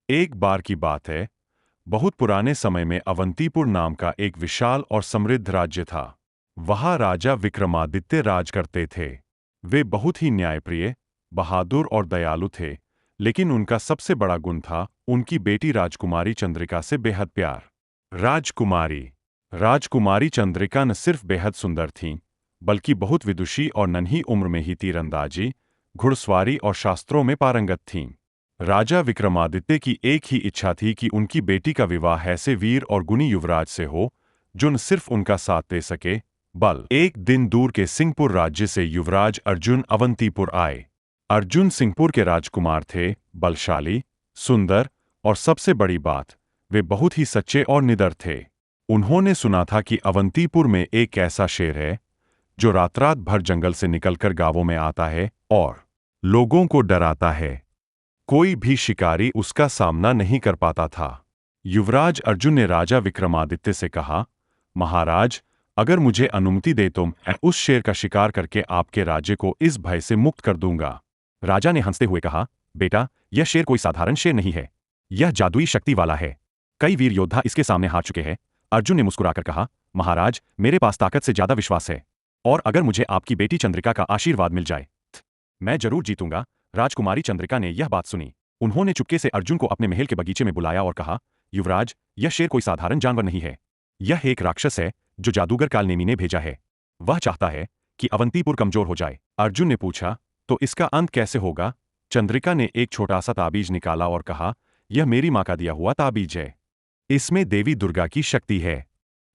एक बार की बात है, बहुत पुराने समय में अवंतीपुर नाम का एक विशाल और समृद्ध राज्य था। वहाँ राजा विक्रमादित्य राज करते थे। वे बहुत ही न्यायप्रिय, बहादुर और दयालु थे, लेकिन उनका सबसे बड़ा गुण था उनकी बेटी राजकुमारी चंद्रिका से बेहद प्यार। राजकुमारी राजकुमारी चंद्रिका न सिर्फ बेहद सुंदर थीं, बल्कि बहुत विदुषी और नन्ही उम्र में ही तीरंदाजी, घुड़सवारी और शास्त्रों में पारंगत थीं। राजा विक्रमादित्य की एक ही इच्छा थी कि उनकी बेटी का विवाह ऐसे वीर और गुणी युवराज से हो, जो न सिर्फ उनका साथ दे सके, बल एक दिन दूर के सिंहपुर राज्य से युवराज अर्जुन अवंतीपुर आए। अर्जुन सिंहपुर के राजकुमार थे, बलशाली, सुंदर और सबसे बड़ी बात, वे बहुत ही सच्चे और निडर थे। उन्होंने सुना था कि अवंतीपुर में एक ऐसा शेर है, जो रात रात भर जंगल से निकलकर गांवों में आता है और लोगों को डराता है। कोई भी शिकारी उसका सामना नहीं कर पाता था। युवराज अर्जुन ने राजा विक्रमादित्य से कहा, महाराज, अगर मुझे अनुमति दे तो मैं उस शेर का शिकार करके आपके राज्य को इस भय से मुक्त कर दूंगा। राजा ने हंसते हुए कहा, बेटा, यह शेर कोई साधारण शेर नहीं है। यह जादुई शक्ति वाला है। कई वीर योद्धा इसके सामने हार चुके हैं। अर्जुन ने मुस्कुराकर कहा, महाराज, मेरे पास ताकत से ज्यादा विश्वास है। और अगर मुझे आपकी बेटी चंद्रिका का आशीर्वाद मिल जाए, मैं जरूर जीतूंगा। राजकुमारी चंद्रिका ने यह बात सुनी। उन्होंने चुपके से अर्जुन को अपने महल के बगीचे में बुलाया और कहा, युवराज, यह शेर कोई साधारण जानवर नहीं है। यह एक राक्षस है, जो जादूगर कालनेमी ने भेजा है। वह चाहता है कि अवंतीपुर कमजोर हो जाए। अर्जुन ने पूछा, तो इसका अंत कैसे होगा? चंद्रिका ने एक छोटा सा ताबीज निकाला और कहा, यह मेरी मां का दिया हुआ ताबीज है। इसमें देवी दुर्गा की शक्ति है।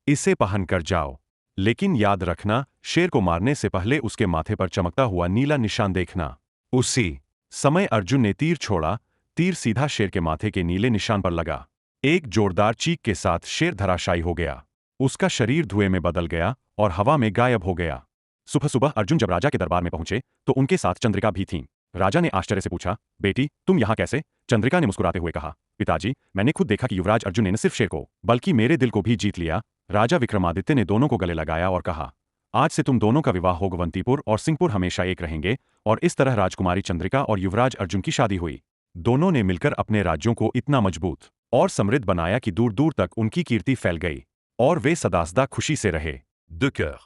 इसे पहन कर जाओ। लेकिन याद रखना, शेर को मारने से पहले उसके माथे पर चमकता हुआ नीला निशान देखना। उसी समय अर्जुन ने तीर छोड़ा। तीर सीधा शेर के माथे के नीले निशान पर लगा। एक जोरदार चीख के साथ शेर धराशायी हो गया। उसका शरीर धुएं में बदल गया और हवा में गायब हो गया। सुबह सुबह अर्जुन जब राजा के दरबार में पहुंचे, तो उनके साथ चंद्रिका भी थीं। राजा ने आश्चर्य से पूछा, बेटी, तुम यहाँ कैसे? चंद्रिका ने मुस्कुराते हुए कहा, पिताजी, मैंने खुद देखा कि युवराज अर्जुन ने न सिर्फ शेर को, बल्कि मेरे दिल को भी जीत लिया। राजा विक्रमादित्य ने दोनों को गले लगाया और कहा, आज से तुम दोनों का विवाह हो। अवंतीपुर और सिंहपुर हमेशा एक रहेंगे। और इस तरह राजकुमारी चंद्रिका और युवराज अर्जुन की शादी हुई। दोनों ने मिलकर अपने राज्यों को इतना मजबूत और समृद्ध बनाया कि दूर दूर तक उनकी कीर्ति फैल गई और वे सदा सदा खुशी से रहे। De cœur.